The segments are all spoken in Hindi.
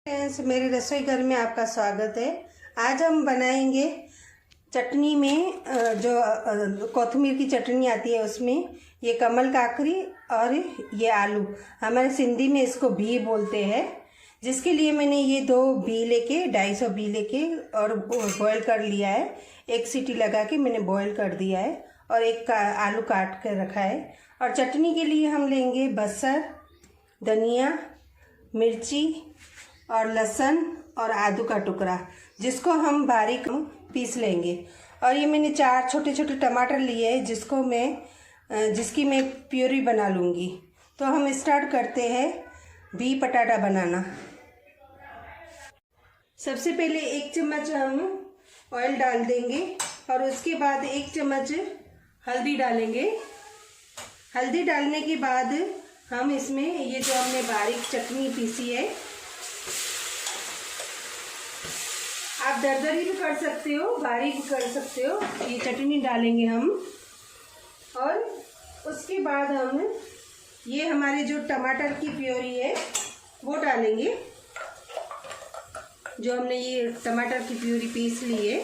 फ्रेंड्स, मेरे रसोई घर में आपका स्वागत है। आज हम बनाएंगे चटनी में जो कोथिमीर की चटनी आती है उसमें ये कमल काकड़ी और ये आलू, हमारे सिंधी में इसको भी बोलते हैं। जिसके लिए मैंने ये 2 भी लेके 250 भी लेके और बॉईल कर लिया है। 1 सीटी लगा के मैंने बॉईल कर दिया है और एक आलू काट कर रखा है। और चटनी के लिए हम लेंगे बसर, धनिया, मिर्ची और लहसुन और आदू का टुकड़ा, जिसको हम बारीक पीस लेंगे। और ये मैंने 4 छोटे छोटे टमाटर लिए हैं जिसकी मैं प्यूरी बना लूँगी। तो हम स्टार्ट करते हैं भी पटाटा बनाना। सबसे पहले 1 चम्मच हम ऑयल डाल देंगे और उसके बाद 1 चम्मच हल्दी डालेंगे। हल्दी डालने के बाद हम इसमें ये जो हमने बारीक चटनी पीसी है, आप दरदरी भी कर सकते हो, बारीक भी कर सकते हो, ये चटनी डालेंगे हम। और उसके बाद हम ये हमारे जो टमाटर की प्योरी है वो डालेंगे। जो हमने ये टमाटर की प्योरी पीस ली है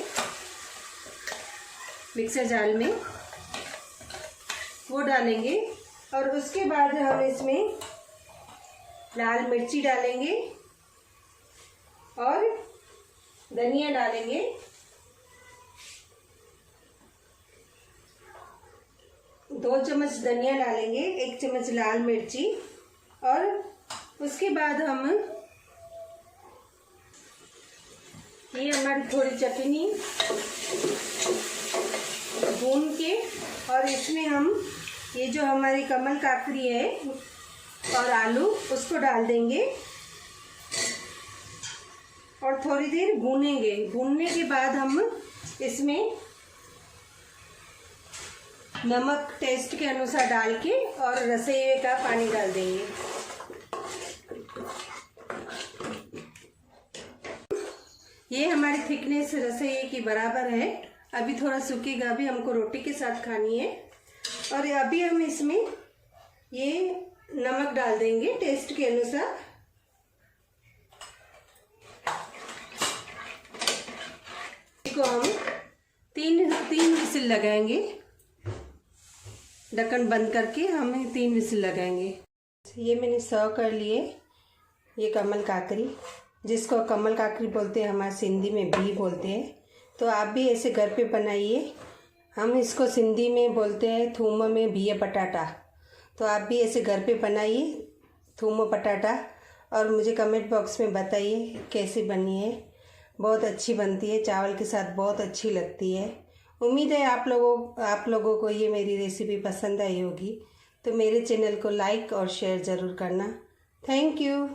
मिक्सर जार में, वो डालेंगे। और उसके बाद हम इसमें लाल मिर्ची डालेंगे और धनिया डालेंगे। दो चम्मच धनिया डालेंगे, 1 चम्मच लाल मिर्ची। और उसके बाद हम ये हमारी थोड़ी चटनी भून के और इसमें हम ये जो हमारी कमल काकड़ी है और आलू उसको डाल देंगे और थोड़ी देर भूनेंगे। भूनने के बाद हम इसमें नमक टेस्ट के अनुसार डाल के और रसोई का पानी डाल देंगे। ये हमारी थिकनेस रसोई के बराबर है। अभी थोड़ा सूखेगा, अभी हमको रोटी के साथ खानी है। और अभी हम इसमें ये नमक डाल देंगे टेस्ट के अनुसार। इसको हम तीन विसिल लगाएंगे, ढक्कन बंद करके हम 3 विसिल लगाएंगे। ये मैंने सर्व कर लिए ये कमल काकड़ी, जिसको कमल काकड़ी बोलते हैं, हमारे सिंधी में भी बोलते हैं। तो आप भी ऐसे घर पे बनाइए। हम इसको सिंधी में बोलते हैं थूम में बिया पटाटा। तो आप भी ऐसे घर पे बनाइए थूम पटाटा और मुझे कमेंट बॉक्स में बताइए कैसी बनी है। बहुत अच्छी बनती है, चावल के साथ बहुत अच्छी लगती है। उम्मीद है आप लोगों को ये मेरी रेसिपी पसंद आई होगी। तो मेरे चैनल को लाइक और शेयर ज़रूर करना। Thank you.